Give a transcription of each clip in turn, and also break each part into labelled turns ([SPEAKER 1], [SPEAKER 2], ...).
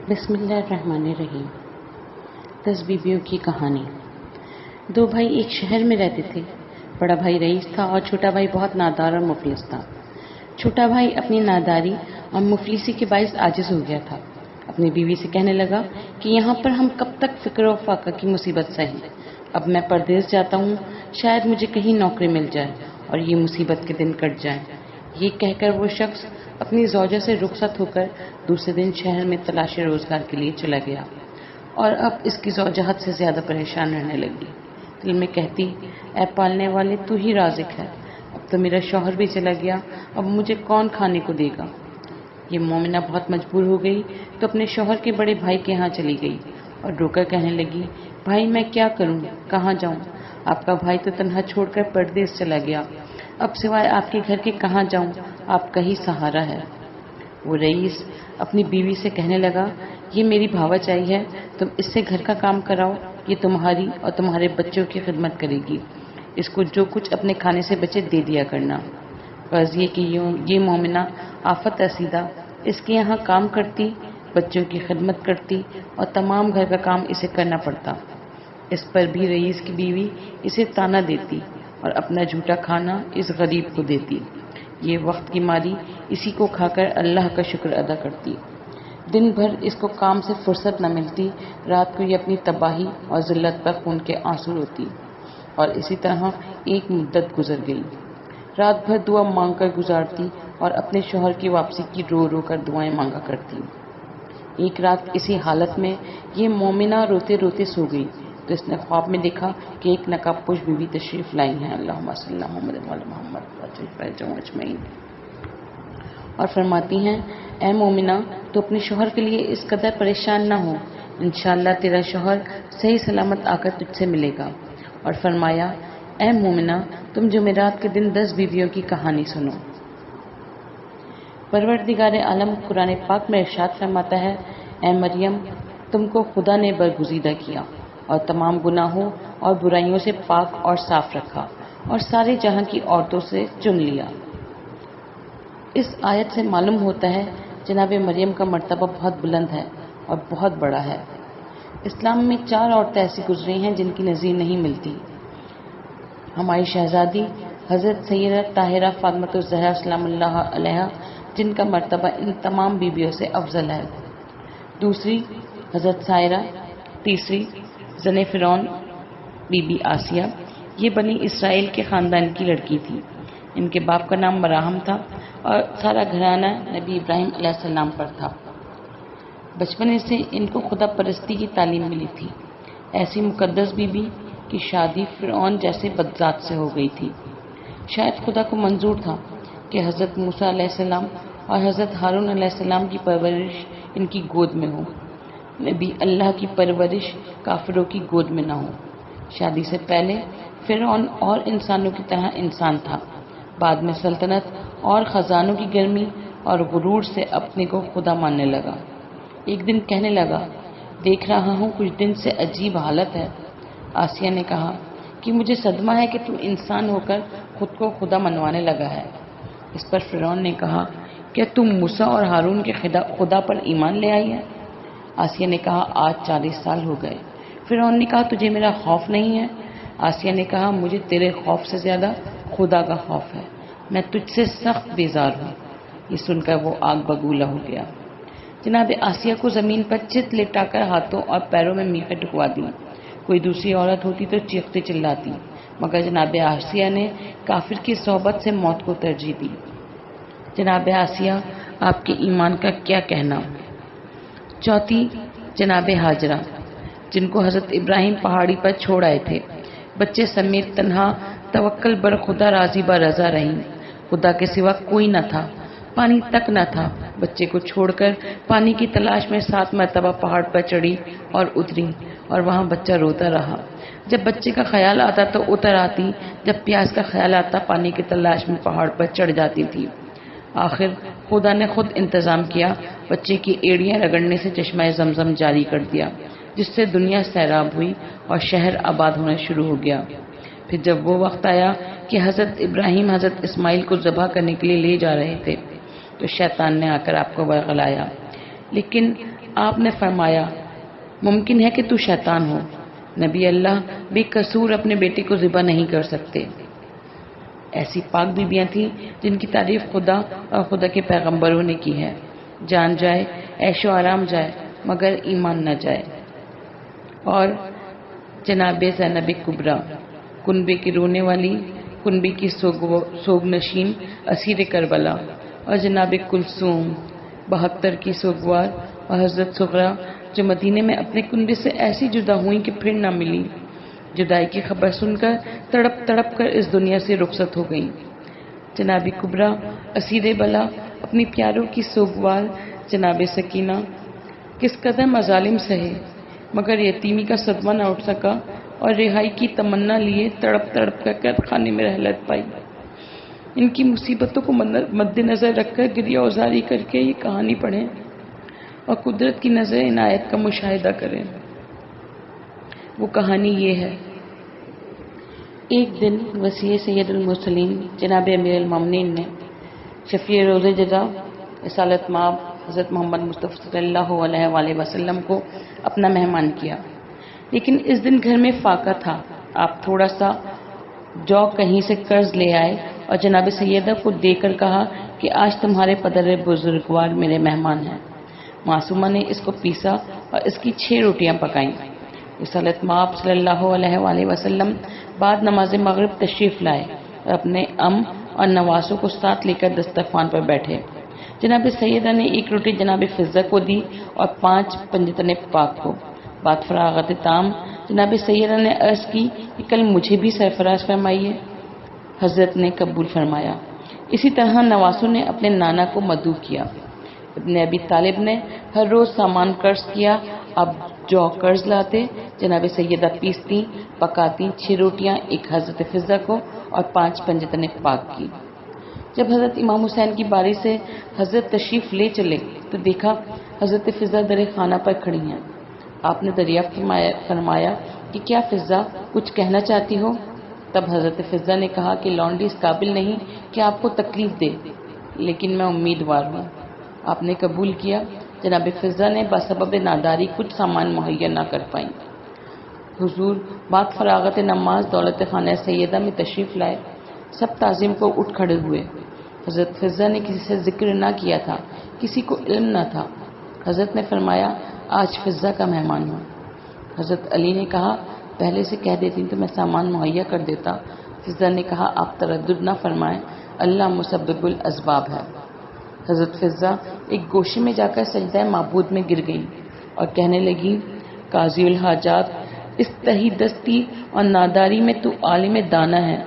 [SPEAKER 1] بسم اللہ الرحمن الرحیم۔ 10 بیویوں کی کہانی۔ 2 بھائی ایک شہر میں رہتے تھے۔ بڑا بھائی رئیس تھا اور چھوٹا بھائی بہت نادار اور مفلس تھا۔ چھوٹا بھائی اپنی ناداری اور مفلسی کے باعث عاجز ہو گیا تھا۔ اپنی بیوی سے کہنے لگا کہ یہاں پر ہم کب تک فکر و فاقہ کی مصیبت سہیں۔ اب میں پردیس جاتا ہوں، شاید مجھے کہیں نوکری مل جائے اور یہ مصیبت کے دن کٹ جائیں۔ یہ کہہ کر وہ شخص اپنی زوجہ سے رخصت ہو کر دوسرے دن شہر میں تلاش روزگار کے لیے چلا گیا، اور اب اس کی زوجہ حد سے زیادہ پریشان رہنے لگی۔ دل میں کہتی، اے پالنے والے، تو ہی رازق ہے، اب تو میرا شوہر بھی چلا گیا، اب مجھے کون کھانے کو دے گا۔ یہ مومنہ بہت مجبور ہو گئی تو اپنے شوہر کے بڑے بھائی کے ہاں چلی گئی اور رو کر کہنے لگی، بھائی میں کیا کروں، کہاں جاؤں؟ آپ کا بھائی تو تنہا چھوڑ کر پردیس چلا گیا، اب سوائے آپ کے گھر کے کہاں جاؤں، آپ کا ہی سہارا ہے۔ وہ رئیس اپنی بیوی سے کہنے لگا، یہ میری بھاوچائی ہے، تم اس سے گھر کا کام کراؤ، یہ تمہاری اور تمہارے بچوں کی خدمت کرے گی، اس کو جو کچھ اپنے کھانے سے بچے دے دیا کرنا۔ غرض یہ کہ یہ مومنہ آفت رسیدہ اس کے یہاں کام کرتی، بچوں کی خدمت کرتی اور تمام گھر کا کام اسے کرنا پڑتا۔ اس پر بھی رئیس کی بیوی اسے طعنہ دیتی اور اپنا جھوٹا کھانا اس غریب کو دیتی۔ یہ وقت کی ماری اسی کو کھا کر اللہ کا شکر ادا کرتی۔ دن بھر اس کو کام سے فرصت نہ ملتی، رات کو یہ اپنی تباہی اور ذلت پر خون کے آنسو روتی، اور اسی طرح ایک مدت گزر گئی۔ رات بھر دعا مانگ کر گزارتی اور اپنے شوہر کی واپسی کی رو رو کر دعائیں مانگا کرتی۔ ایک رات اسی حالت میں یہ مومنہ روتے روتے سو گئی تو اس نے خواب میں دیکھا کہ ایک نقاب پوش بیوی تشریف لائی ہیں، اللہم صلی اللہ محمد وعلی محمد، اور فرماتی ہیں، اے مومنہ، تو اپنے شوہر کے لیے اس قدر پریشان نہ ہو، انشاءاللہ تیرا شوہر صحیح سلامت آ کر تجھ سے ملے گا۔ اور فرمایا، اے مومنہ، تم جمعرات کے دن 10 بیویوں کی کہانی سنو۔ پروردگار عالم قرآن پاک میں ارشاد فرماتا ہے، اے مریم، تم کو خدا نے برگزیدہ کیا اور تمام گناہوں اور برائیوں سے پاک اور صاف رکھا اور سارے جہاں کی عورتوں سے چن لیا۔ اس آیت سے معلوم ہوتا ہے جناب مریم کا مرتبہ بہت بلند ہے اور بہت بڑا ہے۔ اسلام میں 4 عورتیں ایسی گزری ہیں جن کی نظیر نہیں ملتی۔ ہماری شہزادی حضرت سیدہ طاہرہ فاطمہ الزہرا سلام اللہ علیہا، جن کا مرتبہ ان تمام بیویوں سے افضل ہے۔ دوسری حضرت سائرہ، تیسری زن فرعون بی بی آسیہ، یہ بنی اسرائیل کے خاندان کی لڑکی تھی۔ ان کے باپ کا نام مراہم تھا اور سارا گھرانہ نبی ابراہیم علیہ السلام پر تھا۔ بچپنے سے ان کو خدا پرستی کی تعلیم ملی تھی۔ ایسی مقدس بی بی کی شادی فرعون جیسے بدذات سے ہو گئی تھی۔ شاید خدا کو منظور تھا کہ حضرت موسیٰ علیہ السلام اور حضرت ہارون علیہ السلام کی پرورش ان کی گود میں ہو، نبی اللہ کی پرورش کافروں کی گود میں نہ ہو۔ شادی سے پہلے فرعون اور انسانوں کی طرح انسان تھا، بعد میں سلطنت اور خزانوں کی گرمی اور غرور سے اپنے کو خدا ماننے لگا۔ ایک دن کہنے لگا، دیکھ رہا ہوں کچھ دن سے عجیب حالت ہے۔ آسیہ نے کہا کہ مجھے صدمہ ہے کہ تم انسان ہو کر خود کو خدا منوانے لگا ہے۔ اس پر فرعون نے کہا، کیا تم موسیٰ اور ہارون کے خدا پر ایمان لے آئی ہے؟ آسیہ نے کہا، آج 40 سال ہو گئے۔ فرعون نے کہا، تجھے میرا خوف نہیں ہے؟ آسیہ نے کہا، مجھے تیرے خوف سے زیادہ خدا کا خوف ہے، میں تجھ سے سخت بیزار ہوں۔ یہ سن کر وہ آگ بگولا ہو گیا۔ جناب آسیہ کو زمین پر چت لٹا کر ہاتھوں اور پیروں میں میخیں ٹکوا دی۔ کوئی دوسری عورت ہوتی تو چیختے چلاتی، مگر جناب آسیہ نے کافر کی صحبت سے موت کو ترجیح دی۔ جناب آسیہ، آپ کے ایمان کا کیا کہنا؟ چوتھی جناب ہاجرہ، جن کو حضرت ابراہیم پہاڑی پر چھوڑ آئے تھے، بچے سمیت تنہا توکل بر خدا راضی با رضا رہیں۔ خدا کے سوا کوئی نہ تھا، پانی تک نہ تھا۔ بچے کو چھوڑ کر پانی کی تلاش میں 7 مرتبہ پہاڑ پر چڑھی اور اتری، اور وہاں بچہ روتا رہا۔ جب بچے کا خیال آتا تو اتر آتی، جب پیاس کا خیال آتا پانی کی تلاش میں پہاڑ پر چڑھ جاتی تھی۔ آخر خدا نے خود انتظام کیا، بچے کی ایڑیاں رگڑنے سے چشمہ زمزم جاری کر دیا، جس سے دنیا سیراب ہوئی اور شہر آباد ہونا شروع ہو گیا۔ پھر جب وہ وقت آیا کہ حضرت ابراہیم حضرت اسماعیل کو ذبح کرنے کے لیے لے جا رہے تھے تو شیطان نے آ کر آپ کو ورغلایا۔ لیکن آپ نے فرمایا ممکن ہے کہ تو شیطان ہو، نبی اللہ بے قصور اپنے بیٹے کو ذبح نہیں کر سکتے۔ ایسی پاک بیویاں تھیں جن کی تعریف خدا اور خدا کے پیغمبروں نے کی ہے، جان جائے، عیش و آرام جائے، مگر ایمان نہ جائے۔ اور جناب زینب کبریٰ، کنبے کی رونے والی، کنبے کی سوگ نشین، اسیر کربلا، اور جناب کلثوم 72 کی سوگوار، اور حضرت صغریٰ جو مدینے میں اپنے کنبے سے ایسی جدا ہوئیں کہ پھر نہ ملی، جدائی کی خبر سن کر تڑپ تڑپ کر اس دنیا سے رخصت ہو گئیں۔ جناب کبریٰ اسیر بلا، اپنی پیاروں کی سوگوار جناب سکینہ کس قدر مظالم سہے، مگر یتیمی کا صدمہ نہ اٹھ سکا اور رہائی کی تمنا لیے تڑپ تڑپ کر قید خانے میں رحلت پائی۔ ان کی مصیبتوں کو مد نظر رکھ کر گریہ اوزاری کر کے یہ کہانی پڑھیں اور قدرت کی نظر عنایت کا مشاہدہ کریں۔ وہ کہانی یہ ہے: ایک دن وسیع سید المرسلین جناب امیر المومنین نے شفیع روز جزا رسالت مآب حضرت محمد مصطفیٰ صلی اللہ علیہ وآلہ وسلم کو اپنا مہمان کیا، لیکن اس دن گھر میں فاقہ تھا۔ آپ تھوڑا سا جو کہیں سے قرض لے آئے اور جناب سیدہ کو دے کر کہا کہ آج تمہارے پدر بزرگوار میرے مہمان ہیں۔ معصومہ نے اس کو پیسا اور اس کی 6 روٹیاں پکائیں۔ رسالت مآب صلی اللہ علیہ وآلہ وسلم بعد نماز مغرب تشریف لائے اور اپنے اور نواسوں کو ساتھ لے کر دسترخوان پر بیٹھے۔ جناب سیدہ نے 1 روٹی جناب فضہ کو دی اور 5 پنجتن پاک کو۔ بعد فراغت تام جناب سیدہ نے عرض کی کہ کل مجھے بھی سرفراز فرمائیے۔ حضرت نے قبول فرمایا۔ اسی طرح نواسوں نے اپنے نانا کو مدعو کیا۔ ابن ابی طالب نے ہر روز سامان قرض کیا، اب جو قرض لاتے جناب سیدہ پیستی پکاتی 6 روٹیاں، 1 حضرت فضہ کو اور 5 پنجتن پاک کی۔ جب حضرت امام حسین کی باری سے حضرت تشریف لے چلے تو دیکھا حضرت فضہ در خانہ پر کھڑی ہیں۔ آپ نے دریافت فرمایا کہ کیا فضہ کچھ کہنا چاہتی ہو؟ تب حضرت فضہ نے کہا کہ لونڈی اس قابل نہیں کہ آپ کو تکلیف دے، لیکن میں امیدوار ہوں۔ آپ نے قبول کیا۔ جناب فضہ نے بسبب ناداری کچھ سامان مہیا نہ کر پائیں۔ حضور بعد فراغت نماز دولت خانہ سیدہ میں تشریف لائے۔ سب تعظیم کو اٹھ کھڑے ہوئے۔ حضرت فضہ نے کسی سے ذکر نہ کیا تھا، کسی کو علم نہ تھا۔ حضرت نے فرمایا آج فضہ کا مہمان ہوں۔ حضرت علی نے کہا پہلے سے کہہ دیتی تو میں سامان مہیا کر دیتا۔ فضہ نے کہا آپ تردد نہ فرمائیں، اللہ مسبب الاسباب ہے۔ حضرت فضہ ایک گوشے میں جا کر سجدہ معبود میں گر گئیں اور کہنے لگی قاضی الحاجات، اس تہی دستی اور ناداری میں تو عالم دانا ہے،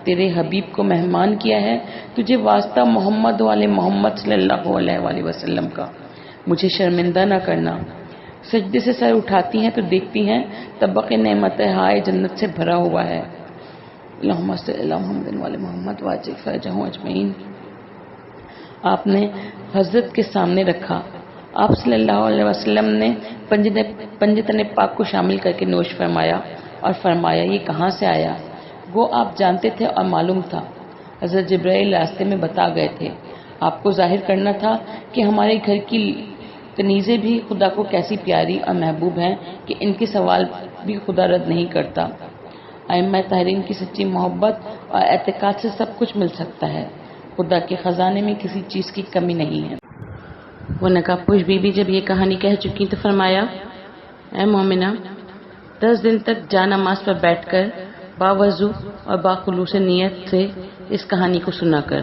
[SPEAKER 1] تیرے حبیب کو مہمان کیا ہے، تجھے واسطہ محمد والے محمد صلی اللہ علیہ وآلہ وسلم کا، مجھے شرمندہ نہ کرنا۔ سجدے سے سر اٹھاتی ہیں تو دیکھتی ہیں طبق نعمت ہائے جنت سے بھرا ہوا ہے۔ اللہم صلی علی محمد والے محمد واجب فرجہم اجمعین۔ آپ نے حضرت کے سامنے رکھا۔ آپ صلی اللہ علیہ وسلم نے پنجتن پاک کو شامل کر کے نوش فرمایا اور فرمایا یہ کہاں سے آیا؟ وہ آپ جانتے تھے اور معلوم تھا، حضرت جبرائیل راستے میں بتا گئے تھے۔ آپ کو ظاہر کرنا تھا کہ ہمارے گھر کی کنیزیں بھی خدا کو کیسی پیاری اور محبوب ہیں کہ ان کے سوال بھی خدا رد نہیں کرتا۔ ائمہ طاہرین کی سچی محبت اور اعتقاد سے سب کچھ مل سکتا ہے، خدا کے خزانے میں کسی چیز کی کمی نہیں ہے۔ وہ نقاب پوش بی بی جب یہ کہانی کہہ چکی تو فرمایا اے مومنہ، 10 دن تک جا نماز پر بیٹھ کر باوضو اور باخلوص نیت سے اس کہانی کو سنا کر،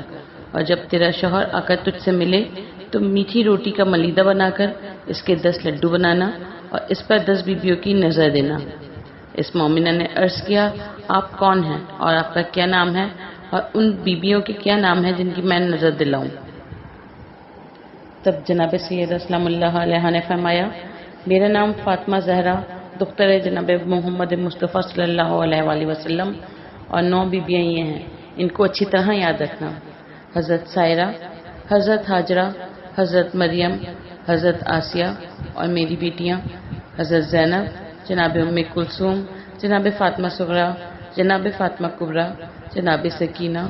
[SPEAKER 1] اور جب تیرا شوہر آ کر تجھ سے ملے تو میٹھی روٹی کا ملیدہ بنا کر اس کے 10 لڈو بنانا اور اس پر 10 بیبیوں کی نظر دینا۔ اس مومنہ نے عرض کیا آپ کون ہیں اور آپ کا کیا نام ہے اور ان بیبیوں کے کیا نام ہے جن کی میں نظر دلاؤں؟ تب جناب سیدہ سلام اللہ علیہ نے فرمایا میرا نام فاطمہ زہرا دختر جناب محمد مصطفیٰ صلی اللہ علیہ وآلہ وسلم، اور 9 بیبیاں یہ ہیں، ان کو اچھی طرح یاد رکھنا: حضرت سائرہ، حضرت ہاجرہ، حضرت مریم، حضرت آسیہ اور میری بیٹیاں حضرت زینب، جناب ام کلثوم، جناب فاطمہ صغریٰ، جناب فاطمہ کبریٰ، جناب سکینہ،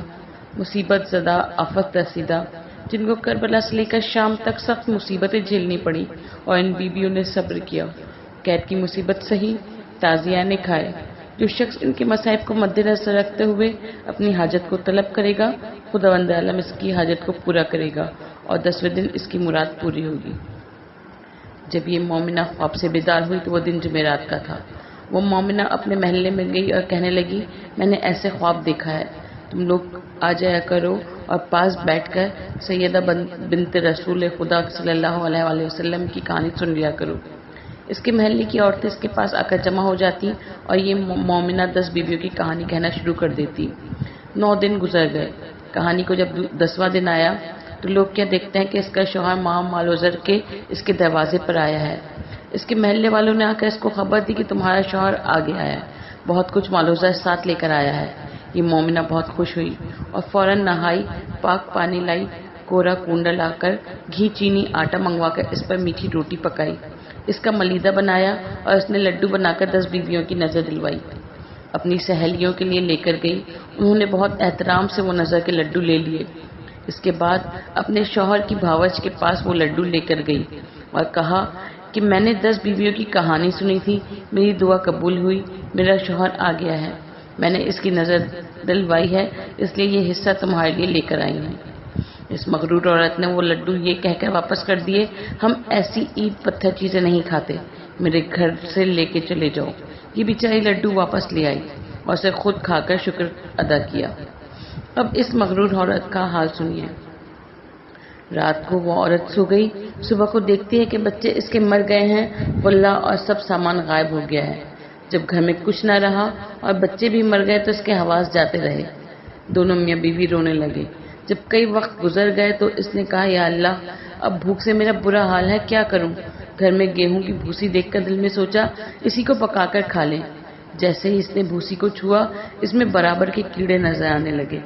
[SPEAKER 1] مصیبت زدہ آفت رسیدہ جن کو کربلا سے لے کر شام تک سخت مصیبتیں جھیلنی پڑی، اور ان بیویوں نے صبر کیا۔ قید کی مصیبت سہی، تازیانے کھائے۔ جو شخص ان کے مصائب کو مد نظر رکھتے ہوئے اپنی حاجت کو طلب کرے گا، خداوند عالم اس کی حاجت کو پورا کرے گا اور 10ویں دن اس کی مراد پوری ہوگی۔ جب یہ مومنہ خواب سے بیدار ہوئی تو وہ دن جمعرات کا تھا۔ وہ مومنہ اپنے محلے میں گئی اور کہنے لگی، میں نے ایسے خواب دیکھا ہے، تم لوگ آ جایا کرو اور پاس بیٹھ کر سیدہ بنت رسول خدا صلی اللہ علیہ وآلہ وسلم کی کہانی سن لیا کرو۔ اس کے محلے کی عورتیں اس کے پاس آ کر جمع ہو جاتی اور یہ مومنہ 10 بیویوں کی کہانی کہنا شروع کر دیتی۔ 9 دن گزر گئے۔ کہانی کو جب 10واں دن آیا تو لوگ کیا دیکھتے ہیں کہ اس کا شوہر مال و زر کے اس کے دروازے پر آیا ہے۔ اس کے محلے والوں نے آ کر اس کو خبر دی کہ تمہارا شوہر آ گیا ہے، بہت کچھ مال و زر ساتھ لے کر آیا ہے۔ یہ مومنہ بہت خوش ہوئی اور فوراً نہائی، پاک پانی لائی، کورا کنڈا لا کر گھی چینی آٹا منگوا کر اس پر میٹھی روٹی پکائی، اس کا ملیدہ بنایا اور اس نے لڈو بنا کر 10 بیویوں کی نظر دلوائی۔ اپنی سہیلیوں کے لیے لے کر گئی، انہوں نے بہت احترام سے وہ نظر کے لڈو لے لیے۔ اس کے بعد اپنے شوہر کی بھاوج کے پاس وہ لڈو لے کر گئی اور کہا کہ میں نے 10 بیویوں کی کہانی سنی تھی، میری دعا قبول ہوئی، میرا شوہر آ گیا ہے، میں نے اس کی نظر دلوائی ہے، اس لیے یہ حصہ تمہارے لیے لے کر آئی ہوں۔ اس مغرور عورت نے وہ لڈو یہ کہہ کر واپس کر دیے، ہم ایسی عید پتھر چیزیں نہیں کھاتے، میرے گھر سے لے کے چلے جاؤ۔ یہ بیچاری لڈو واپس لے آئی اور اسے خود کھا کر شکر ادا کیا۔ اب اس مغرور عورت کا حال سنیے۔ رات کو وہ عورت سو گئی، صبح کو دیکھتی ہے کہ بچے اس کے مر گئے ہیں، غلہ اور سب سامان غائب ہو گیا ہے۔ جب گھر میں کچھ نہ رہا اور بچے بھی مر گئے تو اس کے حواس جاتے رہے۔ دونوں میاں بیوی رونے لگے۔ جب کئی وقت گزر گئے تو اس نے کہا، یا اللہ، اب بھوک سے میرا برا حال ہے، کیا کروں؟ گھر میں گیہوں کی بھوسی دیکھ کر دل میں سوچا اسی کو پکا کر کھا لیں۔ جیسے ہی اس نے بھوسی کو چھوا، اس میں برابر کے کیڑے نظر آنے لگے۔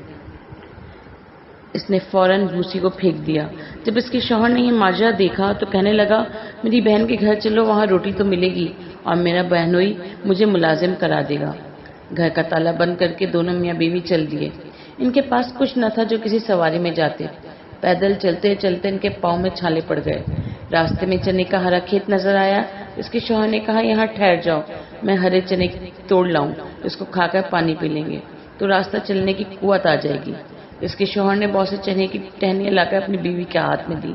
[SPEAKER 1] اس نے فوراً بھوسی کو پھینک دیا۔ جب اس کے شوہر نے یہ ماجرا دیکھا تو کہنے لگا، میری بہن کے گھر چلو، وہاں روٹی تو ملے گی اور میرا بہنوئی مجھے ملازم کرا دے گا۔ گھر کا تالا بند کر کے دونوں میاں بیوی چل دیے۔ ان کے پاس کچھ نہ تھا جو کسی سواری میں جاتے۔ پیدل چلتے چلتے ان کے پاؤں میں چھالے پڑ گئے۔ راستے میں چنے کا ہرا کھیت نظر آیا۔ اس کے شوہر نے کہا، یہاں ٹھہر جاؤ، میں ہرے چنے توڑ لاؤں، اس کو کھا کر پانی پی لیں گے تو راستہ چلنے کی قوت آ جائے گی۔ اس کے شوہر نے بہت سے چنے کی ٹہنیاں لا کر اپنی بیوی کے ہاتھ میں دی۔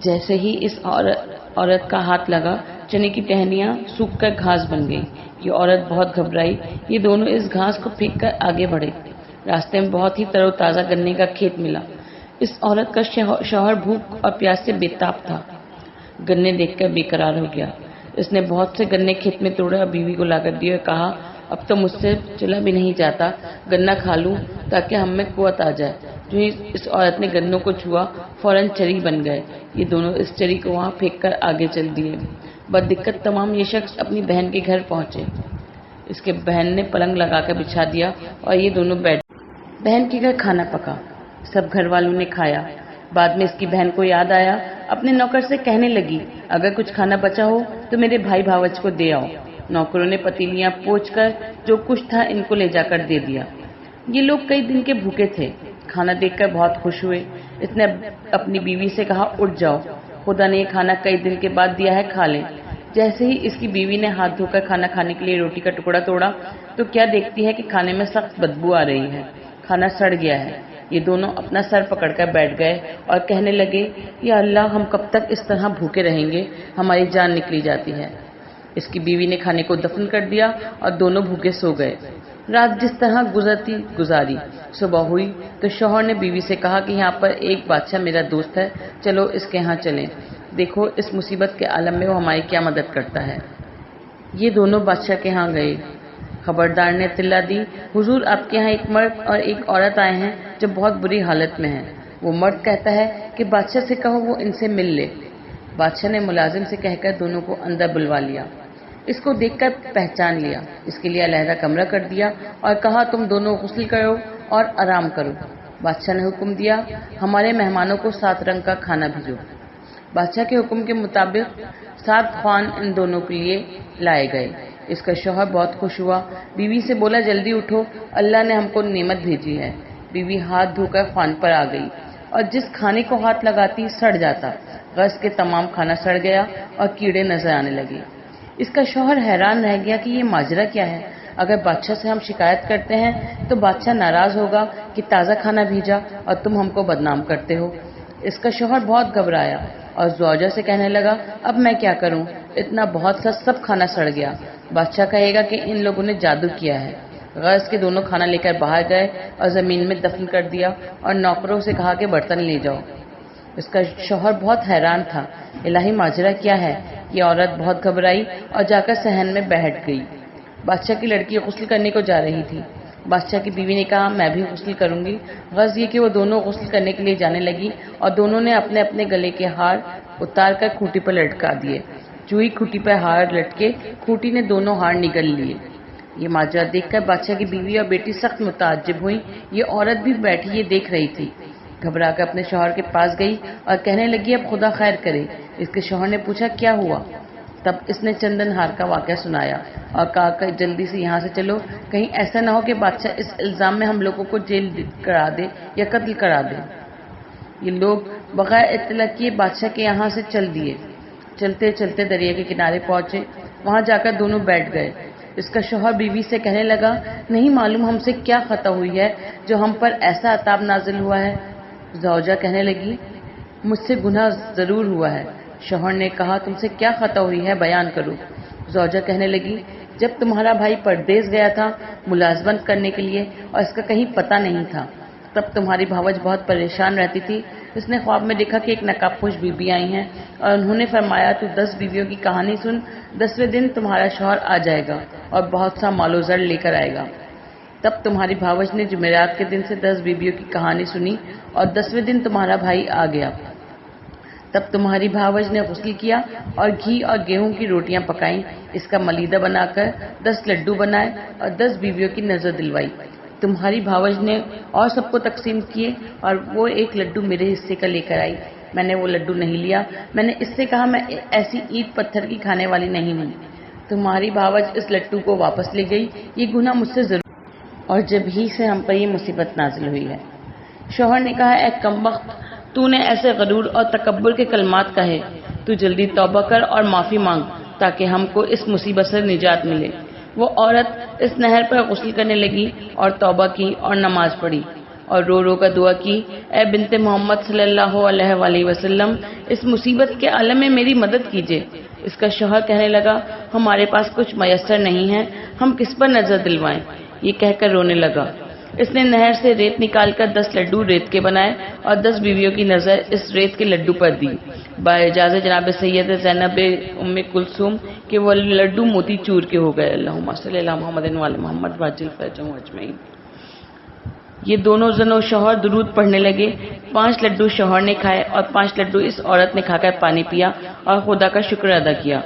[SPEAKER 1] جیسے ہی اس عورت کا ہاتھ لگا، چنے کی ٹہنیاں سوکھ کر گھاس بن گئی۔ یہ عورت بہت گھبرائی۔ یہ دونوں اس گھاس کو پھینک کر آگے بڑھے۔ راستے میں بہت ہی تر و تازہ گنے کا کھیت ملا۔ اس عورت کا شوہر بھوک اور پیاس سے بے تاب تھا۔ گنے دیکھ کر بے قرار ہو گیا۔ اس نے بہت سے گنے کھیت میں توڑے اور بیوی کو لا کر دیے اور کہا، اب تو مجھ سے چلا بھی نہیں جاتا، گنا کھا لوں تاکہ ہم میں قوت آ جائے۔ جو ہی اس عورت نے گنوں کو چھوا، فوراً چری بن گئے۔ یہ دونوں اس چری کو وہاں پھینک کر آگے چل دیے۔ بددقت تمام یہ شخص اپنی بہن کے گھر پہنچے۔ اس کے بہن نے پلنگ لگا کر بچھا دیا اور یہ دونوں بیٹھ۔ بہن کے گھر کھانا پکا، سب گھر والوں نے کھایا۔ بعد میں اس کی بہن کو یاد آیا، اپنے نوکر سے کہنے لگی، اگر کچھ کھانا بچا ہو تو میرے بھائی بھاوج کو دے آؤ۔ نوکروں نے پتیلیاں پوچھ کر جو کچھ تھا ان کو لے جا کر دے دیا۔ یہ لوگ کئی دن کے بھوکے تھے، کھانا دیکھ کر بہت خوش ہوئے۔ اس نے اپنی بیوی سے کہا، اٹھ جاؤ، خدا نے یہ کھانا کئی دن کے بعد دیا ہے، کھا لیں۔ جیسے ہی اس کی بیوی نے ہاتھ دھو کر کھانا کھانے کے لیے روٹی کا ٹکڑا توڑا تو کیا دیکھتی ہے کہ کھانے میں سخت بدبو آ رہی ہے، کھانا سڑ گیا ہے۔ یہ دونوں اپنا سر پکڑ کر بیٹھ گئے اور کہنے لگے، یا اللہ، ہم کب تک اس طرح بھوکے رہیں گے، ہماری جان نکلی جاتی ہے۔ اس کی بیوی نے کھانے کو دفن کر دیا اور دونوں بھوکے سو گئے۔ رات جس طرح گزاری، صبح ہوئی تو شوہر نے بیوی سے کہا کہ یہاں پر ایک بادشاہ میرا دوست ہے، چلو اس کے ہاں چلیں، دیکھو اس مصیبت کے عالم میں وہ ہماری کیا مدد کرتا ہے۔ یہ دونوں بادشاہ کے ہاں گئے۔ خبردار نے اطلاع دی، حضور، آپ کے ہاں ایک مرد اور ایک عورت آئے ہیں جو بہت بری حالت میں ہیں۔ وہ مرد کہتا ہے کہ بادشاہ سے کہو وہ ان سے مل لے۔ بادشاہ نے ملازم سے کہہ کر دونوں کو اندر بلوا لیا۔ اس کو دیکھ کر پہچان لیا، اس کے لیے علیحدہ کمرہ کر دیا اور کہا، تم دونوں غسل کرو اور آرام کرو۔ بادشاہ نے حکم دیا، ہمارے مہمانوں کو 7 رنگ کا کھانا بھیجو۔ بادشاہ کے حکم کے مطابق 7 خوان ان دونوں کے لیے لائے گئے۔ اس کا شوہر بہت خوش ہوا، بیوی سے بولا، جلدی اٹھو، اللہ نے ہم کو نعمت بھیجی ہے۔ بیوی ہاتھ دھو کر خوان پر آ گئی اور جس کھانے کو ہاتھ لگاتی سڑ جاتا۔ غرض کے تمام کھانا سڑ گیا اور کیڑے نظر آنے لگے۔ اس کا شوہر حیران رہ گیا کہ یہ ماجرا کیا ہے۔ اگر بادشاہ سے ہم شکایت کرتے ہیں تو بادشاہ ناراض ہوگا کہ تازہ کھانا بھیجا اور تم ہم کو بدنام کرتے ہو۔ اس کا شوہر بہت گھبرایا اور زوجہ سے کہنے لگا، اب میں کیا کروں، اتنا بہت سا سب کھانا سڑ گیا، بادشاہ کہے گا کہ ان لوگوں نے جادو کیا ہے۔ غرض کے دونوں کھانا لے کر باہر گئے اور زمین میں دفن کر دیا اور نوکروں سے کہا کہ برتن لے جاؤ۔ اس کا شوہر بہت حیران تھا، الہی ماجرا کیا ہے۔ یہ عورت بہت گھبرائی اور جا کر صحن میں بیٹھ گئی۔ بادشاہ کی لڑکی غسل کرنے کو جا رہی تھی۔ بادشاہ کی بیوی نے کہا، میں بھی غسل کروں گی۔ غرض یہ کہ وہ دونوں غسل کرنے کے لیے جانے لگی اور دونوں نے اپنے اپنے گلے کے ہار اتار کر کھوٹی پر لٹکا دیے۔ چوئی کھوٹی پر ہار لٹکے، کھوٹی نے دونوں ہار نگل لیے۔ یہ ماجرا دیکھ کر بادشاہ کی بیوی اور بیٹی سخت متعجب ہوئی۔ یہ عورت بھی بیٹھی یہ دیکھ رہی تھی۔ گھبرا کر اپنے شوہر کے پاس گئی اور کہنے لگی، اب خدا خیر کرے۔ اس کے شوہر نے پوچھا، کیا ہوا؟ تب اس نے چندن ہار کا واقعہ سنایا اور کہا کہ جلدی سے یہاں سے چلو، کہیں ایسا نہ ہو کہ بادشاہ اس الزام میں ہم لوگوں کو جیل کرا دے یا قتل کرا دے۔ یہ لوگ بغیر اطلاع کیے بادشاہ کے یہاں سے چل دیے۔ چلتے چلتے دریا کے کنارے پہنچے، وہاں جا کر دونوں بیٹھ گئے۔ اس کا شوہر بیوی سے کہنے لگا، نہیں معلوم ہم سے کیا خطا ہوئی ہے جو ہم پر ایسا عذاب نازل ہوا ہے۔ زوجہ کہنے لگی، مجھ سے گناہ ضرور ہوا ہے۔ شوہر نے کہا، تم سے کیا خطا ہوئی ہے، بیان کرو۔ زوجہ کہنے لگی، جب تمہارا بھائی پردیس گیا تھا ملازمت کرنے کے لیے اور اس کا کہیں پتہ نہیں تھا، تب تمہاری بھاوج بہت پریشان رہتی تھی۔ اس نے خواب میں دیکھا کہ ایک نقاب پوش بیوی آئی ہیں اور انہوں نے فرمایا، تو 10 بیویوں کی کہانی سن، 10ویں دن تمہارا شوہر آ جائے گا اور بہت سا مال و زر لے کر آئے گا۔ تب تمہاری بھاوج نے جمعرات کے دن سے 10 بیویوں کی کہانی سنی اور 10ویں دن تمہارا بھائی آ گیا۔ تب تمہاری بھاوج نے غسل کیا اور گھی اور گیہوں کی روٹیاں پکائیں، اس کا ملیدہ بنا کر 10 لڈو بنائے اور 10 بیویوں کی نظر دلوائی۔ تمہاری بھاوج نے اور سب کو تقسیم کیے اور وہ ایک لڈو میرے حصے کا لے کر آئی۔ میں نے وہ لڈو نہیں لیا، میں نے اس سے کہا میں ایسی اینٹ پتھر کی کھانے والی نہیں ہوں۔ تمہاری بھاوج اس لڈو کو واپس لے گئی، یہ گناہ مجھ سے ضرور اور جب ہی سے ہم پر یہ مصیبت نازل ہوئی ہے۔ شوہر نے کہا، اے کمبخت، تو نے ایسے غرور اور تکبر کے کلمات کہے، تو جلدی توبہ کر اور معافی مانگ تاکہ ہم کو اس مصیبت سے نجات ملے۔ وہ عورت اس نہر پر غسل کرنے لگی اور توبہ کی اور نماز پڑھی اور رو رو کر دعا کی، اے بنت محمد صلی اللہ علیہ وآلہ وسلم، اس مصیبت کے عالم میں میری مدد کیجیے۔ اس کا شوہر کہنے لگا، ہمارے پاس کچھ میسر نہیں ہے، ہم کس پر نظر دلوائیں؟ یہ کہہ کر رونے لگا۔ اس نے نہر سے ریت نکال کر 10 لڈو ریت کے بنائے اور 10 بیویوں کی نظر اس ریت کے لڈو پر دی، باجازت جناب سید زینب ام کلثوم کہ وہ لڈو موتی چور کے ہو گئے۔ اللہم صلی علی محمد وعلی محمد وعجل فرجہم اجمعین۔ یہ دونوں زن و شوہر درود پڑھنے لگے۔ 5 لڈو شوہر نے کھائے اور 5 لڈو اس عورت نے کھا کر پانی پیا اور خدا کا شکر ادا کیا۔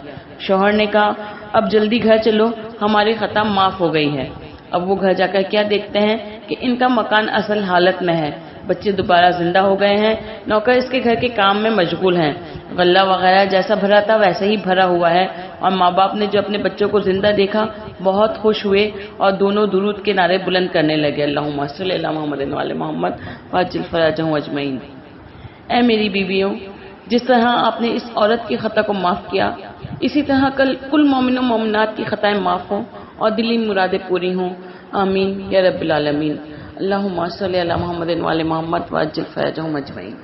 [SPEAKER 1] شوہر نے کہا، اب جلدی گھر چلو، ہماری خطا معاف ہو گئی ہے۔ اب وہ گھر جا کر کیا دیکھتے ہیں کہ ان کا مکان اصل حالت میں ہے، بچے دوبارہ زندہ ہو گئے ہیں، نوکر اس کے گھر کے کام میں مشغول ہیں، غلہ وغیرہ جیسا بھرا تھا ویسے ہی بھرا ہوا ہے، اور ماں باپ نے جو اپنے بچوں کو زندہ دیکھا بہت خوش ہوئے اور دونوں درود کے نعرے بلند کرنے لگے، اللہم صلی علی محمد وعلی محمد وعجل فرجہم اجمعین۔ اے میری بیویوں، جس طرح آپ نے اس عورت کی خطا کو معاف کیا، اسی طرح کل مومن و مومنات کی خطائیں معاف ہوں اور دلی مرادیں پوری ہوں، آمین یا رب العالمین۔ اللہم صلی علی محمد وعلی محمد وعجل فرجہم اجمعین۔